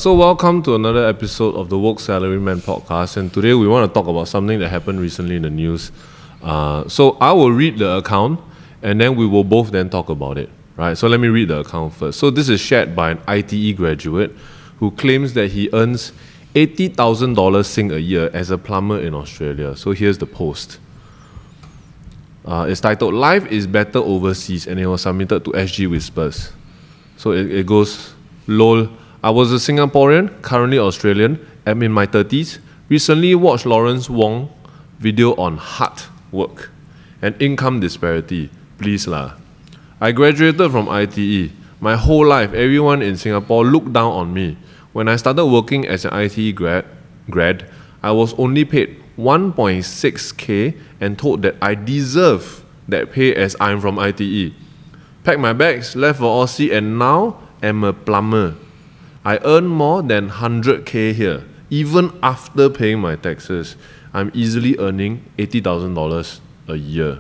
So welcome to another episode of the Woke Salaryman podcast, and today we want to talk about something that happened recently in the news. So I will read the account, and then we will both then talk about it, right? So let me read the account first. So this is shared by an ITE graduate who claims that he earns $80,000 Sing a year as a plumber in Australia. So here's the post. It's titled "Life is Better Overseas," and it was submitted to SG Whispers. So it goes, lol, I was a Singaporean, currently Australian, am in my 30s, recently watched Lawrence Wong video on hard work and income disparity. Please lah. I graduated from ITE. My whole life, everyone in Singapore looked down on me. When I started working as an ITE grad, I was only paid 1.6k and told that I deserve that pay as I'm from ITE. Packed my bags, left for Aussie, and now am a plumber. I earn more than 100k here, even after paying my taxes. I'm easily earning $80,000 a year.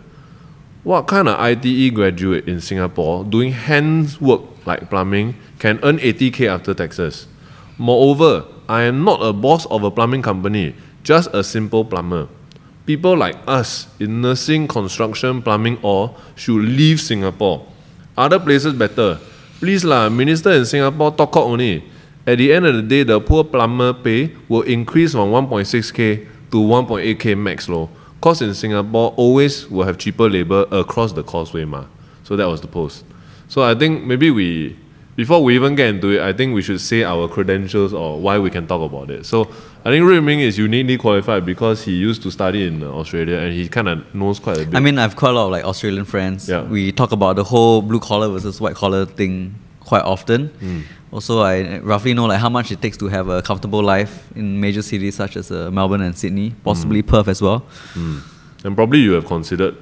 What kind of ITE graduate in Singapore doing hands work like plumbing can earn 80k after taxes? Moreover, I am not a boss of a plumbing company, just a simple plumber. People like us in nursing, construction, plumbing all should leave Singapore. Other places better. Please lah, minister in Singapore talk out only. At the end of the day, the poor plumber pay will increase from 1.6k to 1.8k max low. Cause in Singapore always will have cheaper labor across the causeway ma. So that was the post. So I think maybe before we even get into it, I think we should say our credentials or why we can talk about it. So I think Rui Ming is uniquely qualified because he used to study in Australia and he kind of knows quite a bit. I mean, I have quite a lot of like Australian friends. Yeah. We talk about the whole blue collar versus white collar thing quite often. Also, I roughly know like how much it takes to have a comfortable life in major cities such as Melbourne and Sydney, possibly Perth as well. And probably you have considered.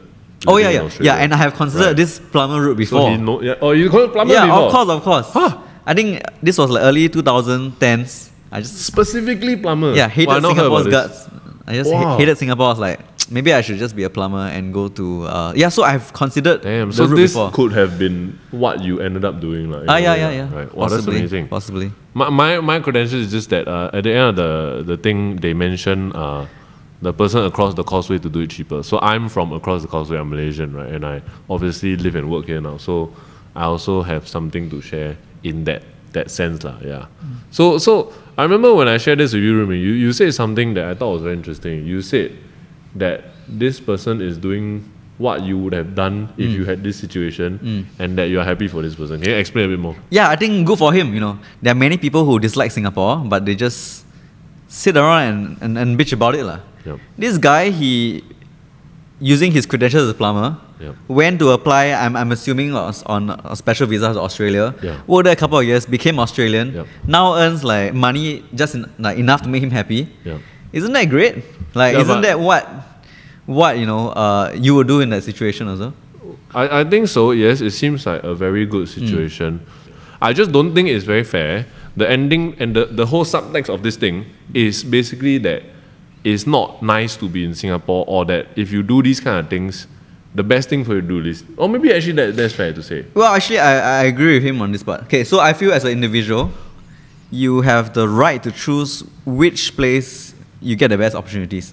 Oh yeah, and I have considered this plumber route before. So Oh, you called plumber yeah, before? of course. Huh? I think this was like early 2010s. I just Specifically plumber. hated Singapore's guts. I just Wow. hated Singapore. I was like, maybe I should just be a plumber and go to so I've considered Damn, the so route this before. could have been what you ended up doing. Like, Yeah. Right. Wow, that's amazing. Possibly. My credentials is just that at the end of the thing, they mentioned the person across the causeway to do it cheaper. So I'm from across the causeway, I'm Malaysian, right? And I obviously live and work here now. So I also have something to share in that sense. Yeah. So I remember when I shared this with you, Rumi, you said something that I thought was very interesting. You said that this person is doing what you would have done if you had this situation and that you are happy for this person. Can you explain a bit more? Yeah, I think good for him. There are many people who dislike Singapore, but they just sit around and bitch about it lah. Yep. This guy, he using his credentials as a plumber, Yep. went to apply. I'm assuming on a special visa to Australia. Yeah. Worked there a couple of years, became Australian. Yep. Now earns like money just enough to make him happy. Yeah. Isn't that great? Like, Yeah, isn't that what you would do in that situation also? I think so, yes. It seems like a very good situation. I just don't think it's very fair. The ending and the whole subtext of this thing is basically that it's not nice to be in Singapore, or that if you do these kind of things, the best thing for you to do is, or maybe actually that's fair to say. Well, actually, I agree with him on this part. Okay, so I feel as an individual, you have the right to choose which place you get the best opportunities.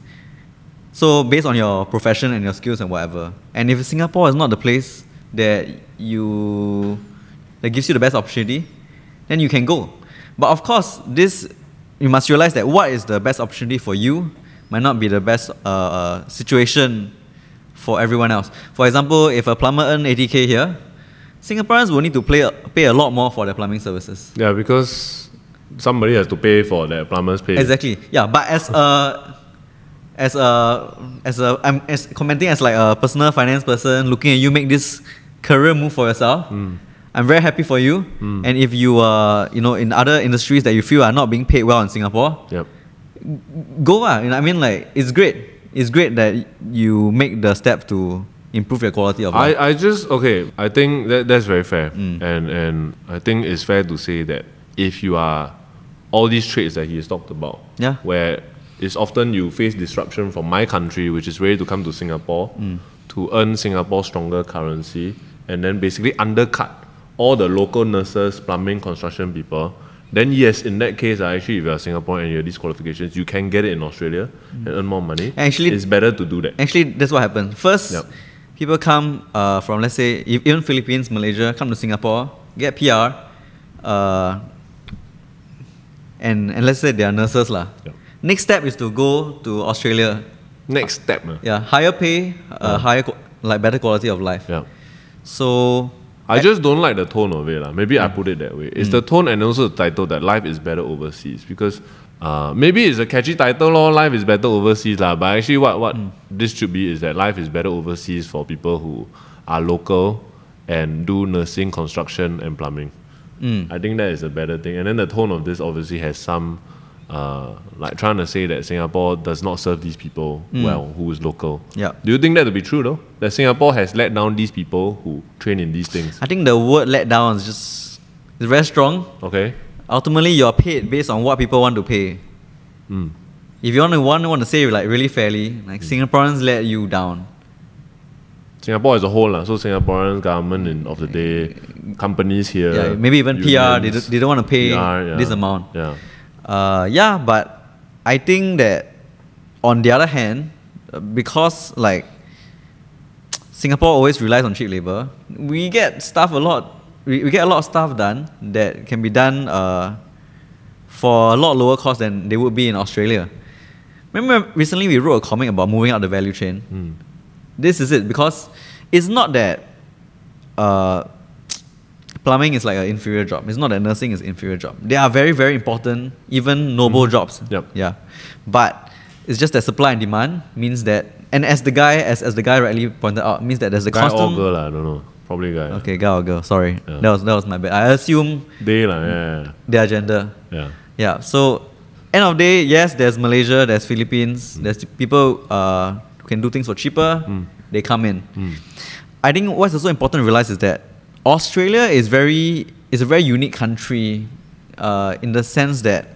So based on your profession and your skills and whatever. And if Singapore is not the place that gives you the best opportunity, then you can go. But of course, you must realize that what is the best opportunity for you might not be the best situation for everyone else. For example, if a plumber earns 80k here, Singaporeans will need to pay a lot more for their plumbing services. Yeah, because somebody has to pay for their plumber's pay. Exactly. Yeah, but I'm commenting as like a personal finance person looking at you make this career move for yourself. I'm very happy for you. And if you are, in other industries that you feel are not being paid well in Singapore, Yep. go. I mean, like, it's great. It's great that you make the step to improve your quality of life. I think that's very fair. And I think it's fair to say that if you are all these traits that he has talked about, where it's often you face disruption from my country, which is ready to come to Singapore to earn Singapore's stronger currency and then basically undercut all the local nurses, plumbing, construction people, then yes, in that case, actually, if you're Singaporean and you have these qualifications, you can get it in Australia and earn more money. Actually, it's better to do that. Actually, that's what happened. First, people come from, let's say, even Philippines, Malaysia, come to Singapore, get PR, and let's say they are nurses lah. Next step is to go to Australia. Next step, yeah, higher pay, better quality of life. Yeah. So I just don't like the tone of it lah. Maybe I put it that way. It's the tone and also the title that life is better overseas, because maybe it's a catchy title lor, life is better overseas lah. But actually, what this should be is that life is better overseas for people who are local and do nursing, construction, and plumbing. I think that is a better thing. And then the tone of this obviously has some like trying to say that Singapore does not serve these people well, who is local. Yeah. Do you think that to be true though? That Singapore has let down these people who train in these things? I think the word let down is very strong. Okay. Ultimately, you're paid based on what people want to pay. If you want to say like really fairly, like Singaporeans let you down. Singapore as a whole, so Singaporean government of the day, companies here, maybe even unions, PR, they don't want to pay this amount. But I think that on the other hand, because like Singapore always relies on cheap labor, we get stuff a lot. We get a lot of stuff done that can be done for a lot lower cost than they would be in Australia. Remember recently we wrote a comic about moving up the value chain. This is it, because it's not that plumbing is like an inferior job. It's not that nursing is an inferior job. They are very, very important, even noble jobs. Yeah. But it's just that supply and demand means that, and as the guy rightly pointed out, means that there's a constant. Guy or girl, I don't know. Probably guy. Okay, guy or girl. Sorry, that was my bad. I assume their gender. Yeah. So end of the day, yes, there's Malaysia, there's Philippines, there's people who can do things for cheaper. They come in. I think what's also important to realize is that Australia is a very unique country in the sense that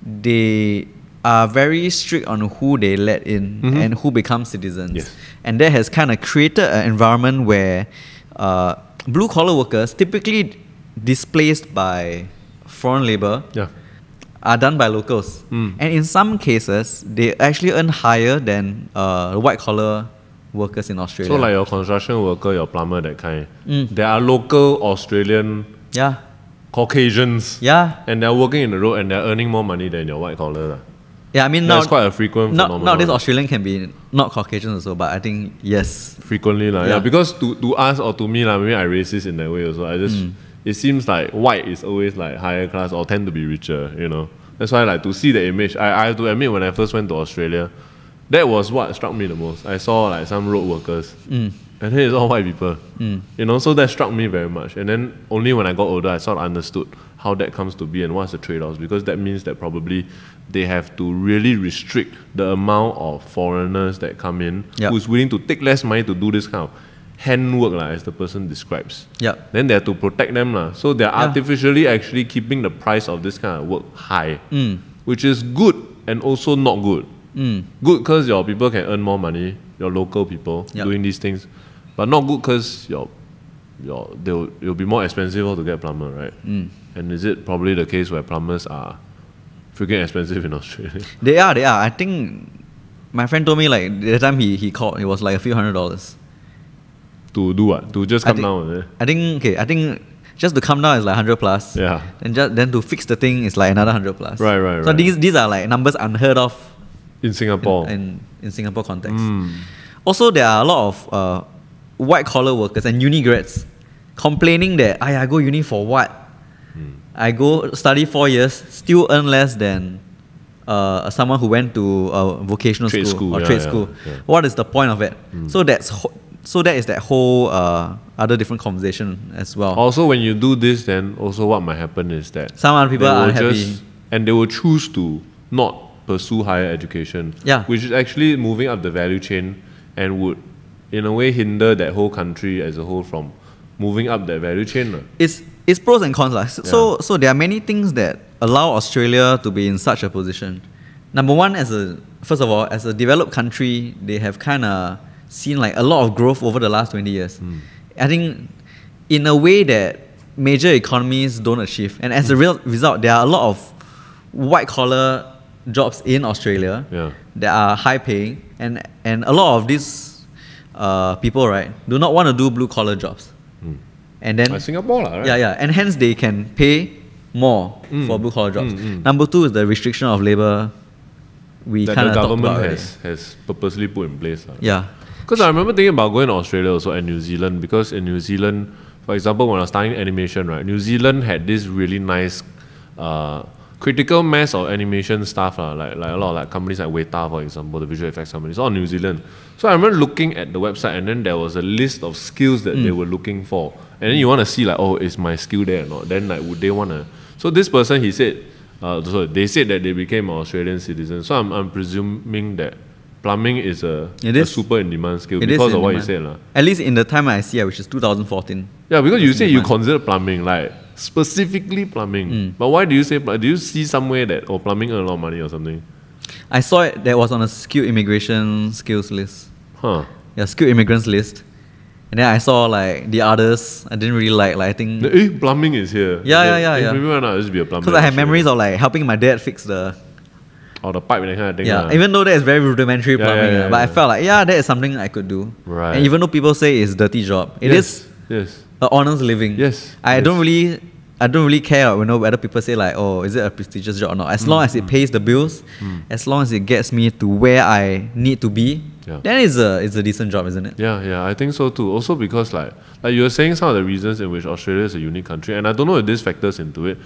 they are very strict on who they let in and who becomes citizens. And that has kind of created an environment where blue-collar workers, typically displaced by foreign labor, are done by locals. And in some cases, they actually earn higher than white-collar workers in Australia. So like your construction worker, your plumber, that kind. There are local Australian Caucasians. And they're working in the road and they're earning more money than your white collar. Yeah, I mean that's quite a frequent phenomenon. Nowadays Australian can be not Caucasian also, but I think yes. Frequently because to us or to me maybe I racist in that way also. I just it seems like white is always like higher class or tend to be richer, you know. That's why like to see the image, I have to admit when I first went to Australia, that was what struck me the most. I saw like some road workers and then it's all white people. You know, so that struck me very much. And then only when I got older I sort of understood how that comes to be and what's the trade-offs, because that means that probably they have to really restrict the amount of foreigners that come in who's willing to take less money to do this kind of handwork as the person describes. Then they have to protect them. So they're artificially actually keeping the price of this kind of work high, which is good and also not good. Good because your people can earn more money, your local people doing these things, but not good because it'll be more expensive to get plumber, right? And is it probably the case where plumbers are freaking expensive in Australia? They are. I think my friend told me like the time he called, it was like a few $100s. To do what? To just come down? I think just to come down is like 100 plus. And then to fix the thing is like another 100 plus. Right. So these are like numbers unheard of in Singapore. In Singapore context. Also, there are a lot of white collar workers and uni grads complaining that I go uni for what? I go study 4 years, still earn less than someone who went to a vocational school or trade school. What is the point of it? So that is that whole other different conversation as well. Also, when you do this, then also what might happen is that some other people are unhappy, and they will choose to not pursue higher education, which is actually moving up the value chain and would, in a way, hinder that whole country as a whole from moving up that value chain. It's pros and cons. So there are many things that allow Australia to be in such a position. Number one, first of all, as a developed country, they have kind of seen like a lot of growth over the last 20 years. I think in a way that major economies don't achieve. And as a real result, there are a lot of white-collar jobs in Australia that are high-paying, and a lot of these people, right, do not want to do blue-collar jobs. And then Singapore, right? Yeah, and hence they can pay more for blue-collar jobs. Number two is the restriction of labor. We that kind the of government has purposely put in place. Yeah. Because I remember thinking about going to Australia also and New Zealand, because in New Zealand, for example, when I was studying animation, right, New Zealand had this really nice critical mass of animation stuff, like a lot of like companies like Weta, for example, the visual effects companies, all New Zealand. So I remember looking at the website, and then there was a list of skills that they were looking for, and then you want to see like, oh, is my skill there or not? Then like, would they want to? So this person, he said, they said that they became an Australian citizen. So I'm presuming that plumbing is a super in demand skill because of what you said. At least in the time I see, which is 2014. Yeah, because you say you consider plumbing, like specifically plumbing. But why do you say, do you see somewhere that plumbing earn a lot of money or something? I saw it that was on a skilled immigration skills list. Huh. Yeah, skilled immigrants list. And then I saw like the others I didn't really like I think... plumbing is here. Yeah. Maybe why not just be a plumber? Because I have memories of like helping my dad fix the... Or the pipe and that kind of thing. Yeah, even though that is very rudimentary plumbing. But I felt like, that is something I could do. Right. And even though people say it's a dirty job, it is an honest living. I don't really care whether people say like, oh, is it a prestigious job or not. As long as it pays the bills, as long as it gets me to where I need to be, then it's a decent job, isn't it? Yeah, I think so too. Also because like you were saying some of the reasons in which Australia is a unique country, and I don't know if this factors into it.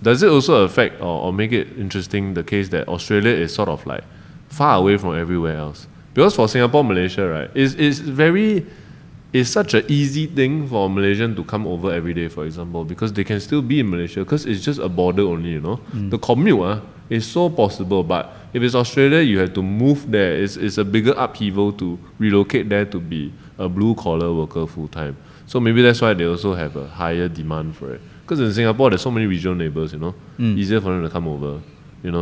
Does it also affect or make it interesting the case that Australia is sort of like far away from everywhere else? Because for Singapore, Malaysia, right, it's such an easy thing for a Malaysian to come over every day, for example, because they can still be in Malaysia because it's just a border only, The commute is so possible, but if it's Australia, you have to move there. It's a bigger upheaval to relocate there to be a blue-collar worker full-time. So maybe that's why they also have a higher demand for it. Because in Singapore, there's so many regional neighbors, easier for them to come over,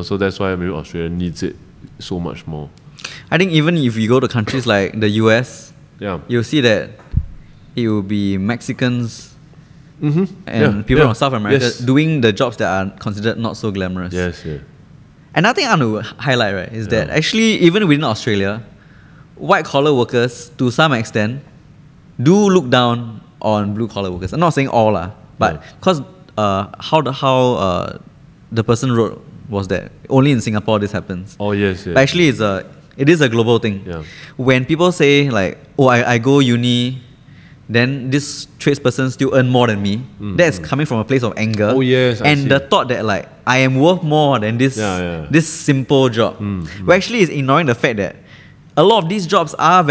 so that's why maybe Australia needs it so much more. I think even if you go to countries like the US, you'll see that it will be Mexicans and people from South America doing the jobs that are considered not so glamorous. Another thing I want to highlight, right, is that actually even within Australia, white-collar workers, to some extent, do look down on blue-collar workers. I'm not saying all, but because how the person wrote was that only in Singapore this happens. Oh, yes. But actually, it is a global thing. When people say like, oh, I go uni, then this tradesperson still earn more than me. That's coming from a place of anger. Oh, yes. And the thought that like, I am worth more than this simple job. But actually, it's ignoring the fact that a lot of these jobs are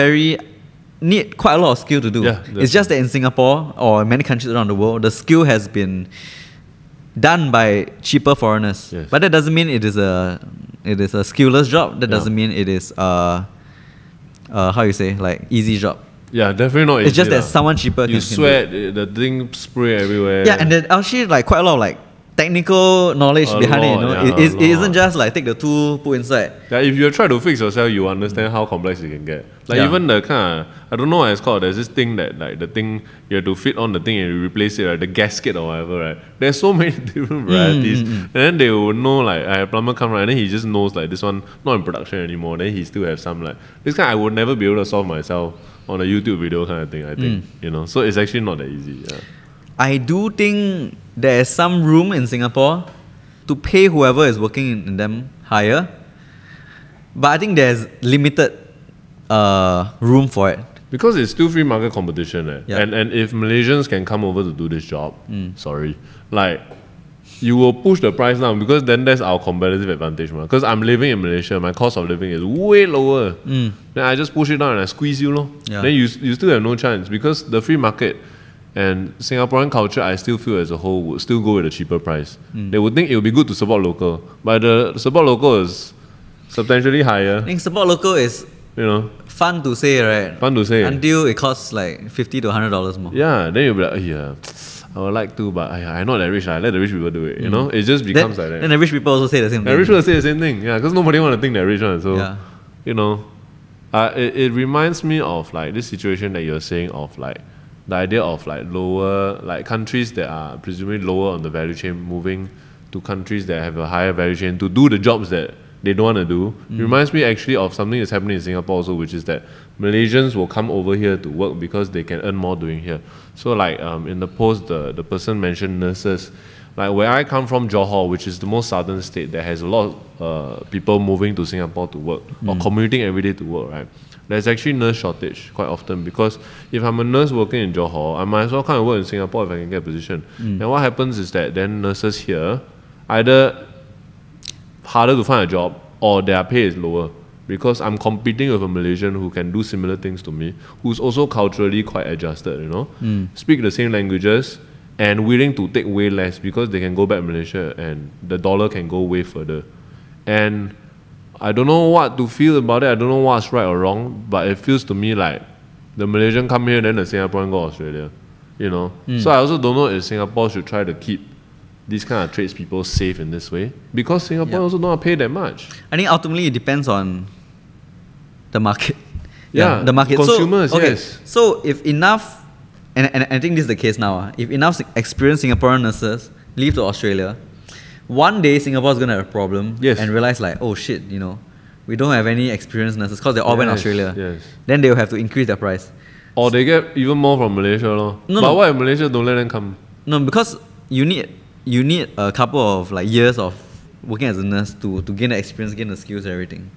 need quite a lot of skill to do. It's just that in Singapore or many countries around the world, the skill has been done by cheaper foreigners. But that doesn't mean it is a skillless job. That doesn't mean it is like easy job. Yeah, definitely not easy. It's just that someone cheaper you sweat, the thing spray everywhere. Yeah, and there's actually like quite a lot of like technical knowledge behind it. It isn't just like take the tool, put inside. Yeah, if you try to fix yourself, you understand how complex it can get. Like even the kind of, I don't know what it's called, there's this thing that like the thing, you have to fit on the thing and you replace it, right? The gasket or whatever, right? There's so many different varieties. And then they will know like, I have a plumber come right, and then he just knows like this one not in production anymore. Then he still have some like, this kind I would never be able to solve myself on a YouTube video kind of thing, I think. So it's actually not that easy. I do think there is some room in Singapore to pay whoever is working in them higher, but I think there's limited room for it. Because it's still free market competition. And if Malaysians can come over to do this job, like, you will push the price down because then that's our competitive advantage. Because I'm living in Malaysia, my cost of living is way lower. Then I just push it down and I squeeze you. Then you still have no chance because the free market and Singaporean culture, I still feel as a whole, would still go with a cheaper price. They would think it would be good to support local, but the support local is substantially higher. I think support local is fun to say, right? Fun to say. Until it costs like $50 to $100 more. Yeah, then you'll be like, I would like to, but I'm not that rich. I let the rich people do it. It just becomes like that. Then the rich people also say the same thing. The rich people say the same thing. Yeah, because nobody want to think they're rich. So, it reminds me of like this situation that you're saying of like the idea of like lower, like countries that are presumably lower on the value chain moving to countries that have a higher value chain to do the jobs that they don't want to do. It reminds me actually of something that's happening in Singapore also, which is that Malaysians will come over here to work because they can earn more doing here. So like in the post, the person mentioned nurses. Like where I come from, Johor, which is the most southern state that has a lot of people moving to Singapore to work or commuting every day to work, right? There's actually nurse shortage quite often because if I'm a nurse working in Johor, I might as well come and work in Singapore if I can get a position. And what happens is that then nurses here either harder to find a job or their pay is lower because I'm competing with a Malaysian who can do similar things to me, who's also culturally quite adjusted, you know, speak the same languages and willing to take way less because they can go back to Malaysia and the dollar can go way further. And I don't know what to feel about it. I don't know what's right or wrong, but it feels to me like the Malaysian come here, then the Singaporean go Australia, you know. So I also don't know if Singapore should try to keep these kind of tradespeople safe in this way because Singapore also don't pay that much. I think ultimately it depends on the market. Yeah, the market. Consumers, so, yes. So if enough, and I think this is the case now, if enough experienced Singaporean nurses leave to Australia, one day Singapore is going to have a problem and realize like, oh shit, you know, we don't have any experienced nurses because they all went to Australia. Then they will have to increase their price. Or they get even more from Malaysia. But why if Malaysia don't let them come? No, because you need a couple of like years of working as a nurse to gain the experience, gain the skills and everything.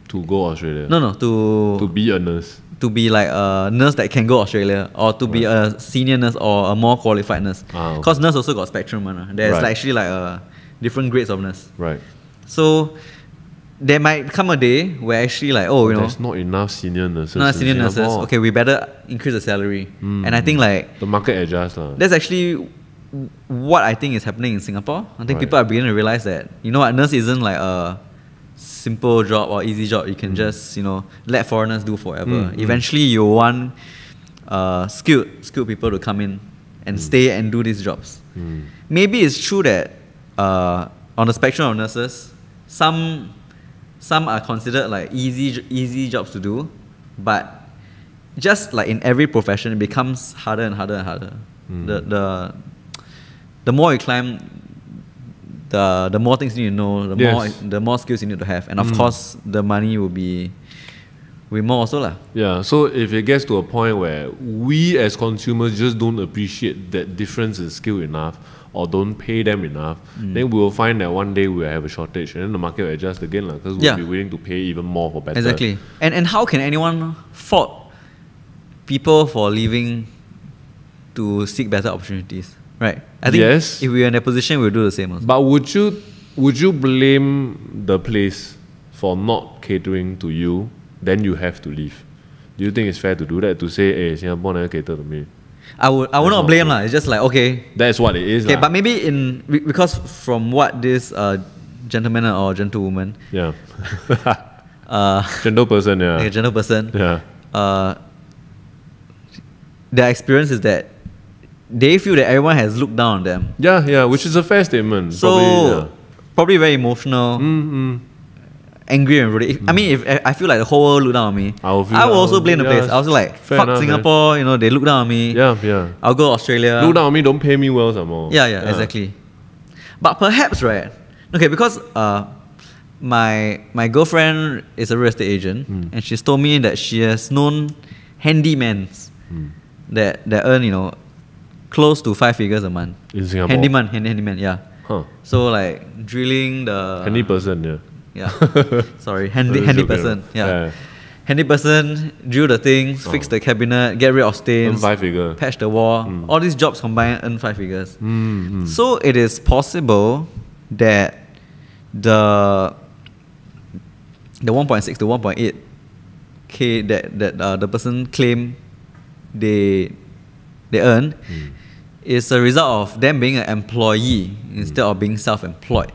To go Australia? No, to be a nurse. To be like a nurse that can go Australia or to be a senior nurse or a more qualified nurse. Because nurse also got spectrum. There's actually like different grades of nurse. Right. So there might come a day where actually like, there's not enough senior nurses. Not senior nurses. Okay, we better increase the salary. And I think like the market adjusts. That's actually what I think is happening in Singapore. I think people are beginning to realize that, you know what, nurse isn't like a simple job or easy job you can just, you know, let foreigners do forever. Eventually you want skilled people to come in and stay and do these jobs. Maybe it's true that on the spectrum of nurses, some are considered like easy jobs to do, but just like in every profession, it becomes harder and harder and harder. The more you climb, the more things you need to know, the more skills you need to have, and of course the money will be more also lah. Yeah, so if it gets to a point where we as consumers just don't appreciate that difference in skill enough or don't pay them enough, then we will find that one day we will have a shortage and then the market will adjust again because we'll be willing to pay even more for better. Exactly. And how can anyone fault people for leaving to seek better opportunities? Right. I think if we were in that position, we'll do the same also. But would you blame the place for not catering to you? Then you have to leave. Do you think it's fair to do that? To say, hey, Singapore never cater to me? I would not blame lah. It's just like, okay. That's what it is. Okay, but maybe because from what this gentleman or gentlewoman, gentle person, like a gentle person, their experience is that they feel that everyone has looked down on them. Yeah, which is a fair statement. So probably very emotional, angry and rude. I mean, if I feel like the whole world look down on me, I will also blame the place. I was like, fuck enough, Singapore, you know, they look down on me. Yeah. I'll go to Australia. Look down on me, don't pay me well some more. Yeah, exactly. But perhaps, right? Okay, because my girlfriend is a real estate agent, and she's told me that she has known handymans that earn, you know, close to 5 figures a month. In Singapore? Handyman, yeah. So like drilling the... Handy person, Sorry, handy person, handy person, drill the things, fix the cabinet, get rid of stains, earn 5 figures, patch the wall. All these jobs combined earn 5 figures. So it is possible that the 1.6 to 1.8K that the person claim they earn is a result of them being an employee instead of being self-employed.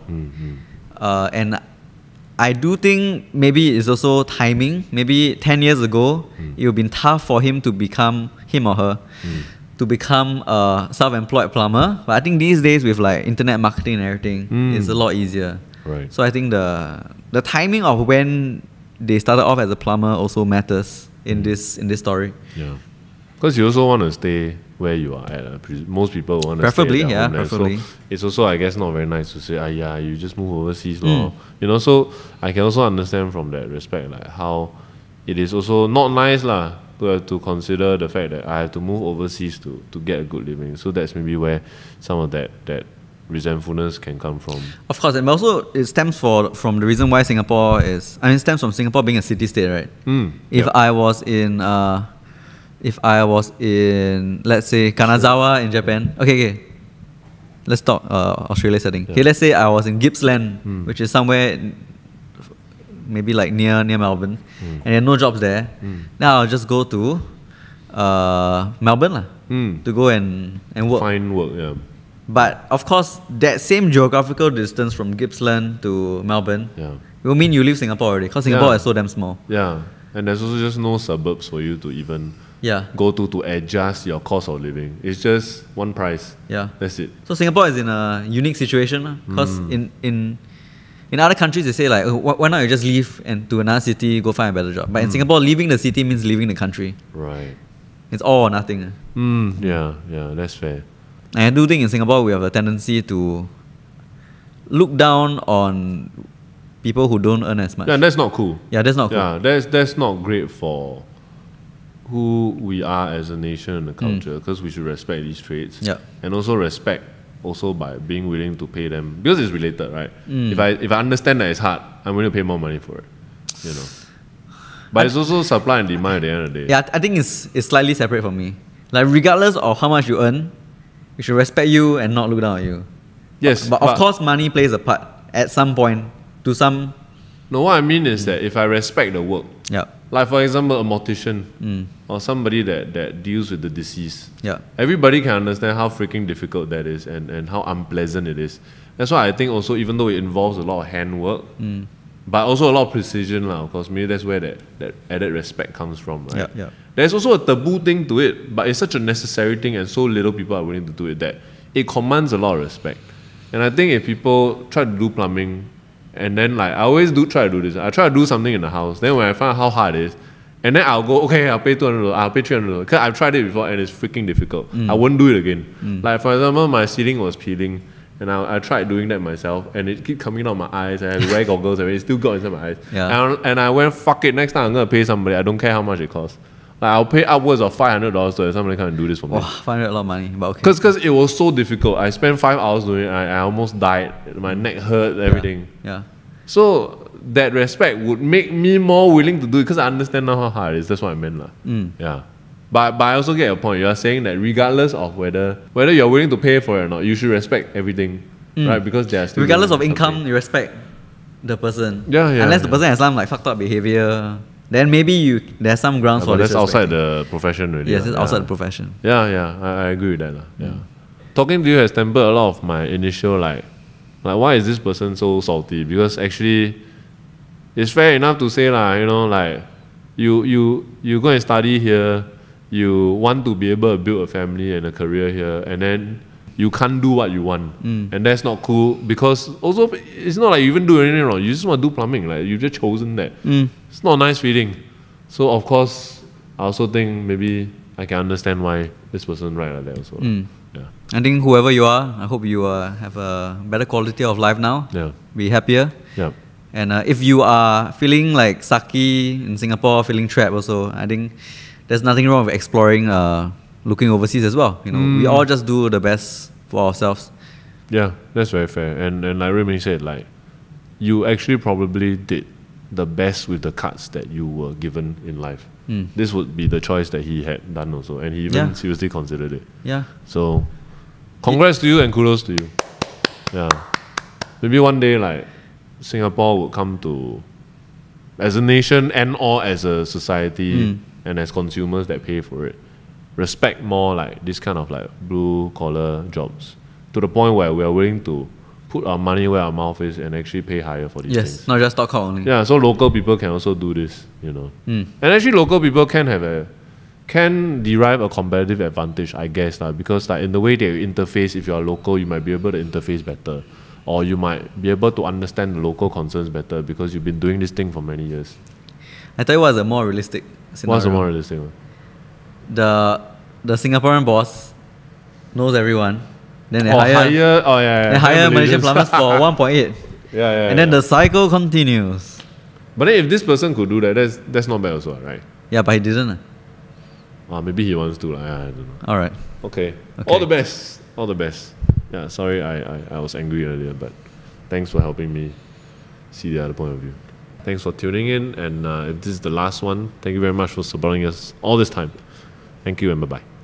And I do think maybe it's also timing. Maybe 10 years ago, it would have been tough for him or her, to become a self-employed plumber. But I think these days with like internet marketing and everything, it's a lot easier. Right. So I think the timing of when they started off as a plumber also matters in this story. Yeah. Because you also want to stay where you are at. Most people want to Preferably, stay at their yeah, homeland. preferably. So it's also, I guess, not very nice to say, yeah, you just move overseas, lor. You know, so I can also understand from that respect, like how it is also not nice lah to have to consider the fact that I have to move overseas to get a good living. So that's maybe where some of that resentfulness can come from. Of course, and also it stems from the reason why Singapore is. I mean, it stems from Singapore being a city state, right? If I was in, let's say Kanazawa in Japan. Okay. Let's talk Australia setting. Okay, let's say I was in Gippsland, which is somewhere maybe like near Melbourne, and there are no jobs there. Now I'll just go to Melbourne lah, to go and work. Find work, yeah. But of course, that same geographical distance from Gippsland to Melbourne Yeah. it will mean you leave Singapore already, because Singapore is so damn small. Yeah. And there's also just no suburbs for you to even go to adjust your cost of living. It's just one price. Yeah. That's it. So Singapore is in a unique situation, because in other countries they say like, why not you just leave and to another city, go find a better job. But in Singapore, leaving the city means leaving the country. Right. It's all or nothing. Yeah, that's fair. And I do think in Singapore we have a tendency to look down on people who don't earn as much. Yeah, that's not cool. Yeah, that's not cool. Yeah, that's not great for who we are as a nation and a culture, because we should respect these traits. Yeah. And also respect also by being willing to pay them, because it's related, right? If I understand that it's hard, I'm willing to pay more money for it. You know. But it's also supply and demand at the end of the day. Yeah, I think it's slightly separate for me. Like regardless of how much you earn, we should respect you and not look down on you. Yes. But of course money plays a part at some point to some. No, what I mean is that if I respect the work, Yeah. like for example a mortician or somebody that deals with the deceased, Yeah. everybody can understand how freaking difficult that is and how unpleasant it is. That's why I think also, even though it involves a lot of handwork, but also a lot of precision of course, maybe that's where that added respect comes from, right? Yeah. There's also a taboo thing to it, but it's such a necessary thing and so little people are willing to do it that it commands a lot of respect. And I think if people try to do plumbing, and then like I always try to do this, I try to do something in the house, then when I find out how hard it is, and then I'll go, okay, I'll pay $200, I'll pay $300, because I've tried it before and it's freaking difficult. I won't do it again. Like for example, my ceiling was peeling, and I tried doing that myself, and it keep coming out my eyes. I had to wear goggles, and it still got inside my eyes. Yeah. And I went, fuck it, next time I'm gonna pay somebody. I don't care how much it costs. Like I'll pay upwards of $500 to have somebody come and do this for me. Wow, $500 a lot of money, but okay. Because it was so difficult. I spent 5 hours doing it. I almost died. My neck hurt, everything. Yeah. So that respect would make me more willing to do it, because I understand now how hard it is. That's what I meant lah. Yeah. But I also get your point. You are saying that regardless of whether you're willing to pay for it or not, you should respect everything, right? Because they are still Regardless of doing income, something. you respect the person. Yeah, Unless the person has some like fucked up behavior, then maybe there's some grounds for But that's disrespect. outside the profession already. Yes, lah. it's outside the profession. Yeah, I agree with that lah. Yeah. Talking to you has tempered a lot of my initial like why is this person so salty? Because actually, it's fair enough to say lah, you know, like you go and study here, you want to be able to build a family and a career here, and then you can't do what you want, and that's not cool, because also it's not like you even do anything wrong. You just want to do plumbing, like you've just chosen that. It's not a nice feeling. So of course, I also think maybe I can understand why this person write like that also. Yeah. I think whoever you are, I hope you have a better quality of life now. Yeah. Be happier. Yeah. And if you are feeling like sucky in Singapore, feeling trapped also, I think there's nothing wrong with exploring, looking overseas as well. You know, we all just do the best for ourselves. Yeah, that's very fair. And like Remy said, like you actually probably did the best with the cards that you were given in life. This would be the choice that he had done also, and he even seriously considered it. Yeah. So, congrats to you and kudos to you. Yeah. Maybe one day, like Singapore would come to, as a nation and or as a society and as consumers that pay for it, respect more like this kind of like blue collar jobs, to the point where we are willing to put our money where our mouth is and actually pay higher for these things. Not just .com only. Yeah, so local people can also do this, you know. And actually local people can derive a competitive advantage, I guess, because like in the way they interface, if you are local, you might be able to interface better, or you might be able to understand the local concerns better because you've been doing this thing for many years. I tell you what's a more realistic scenario. What's the more realistic one? the Singaporean boss knows everyone. Then they They hire Malaysian plumbers for 1.8. And then the cycle continues. But then if this person could do that, that's not bad also, right? Yeah, but he didn't. Maybe he wants to. I don't know. All right. Okay. All the best. All the best. Yeah, sorry I was angry earlier, but thanks for helping me see the other point of view. Thanks for tuning in, and if this is the last one, thank you very much for supporting us all this time. Thank you and bye-bye.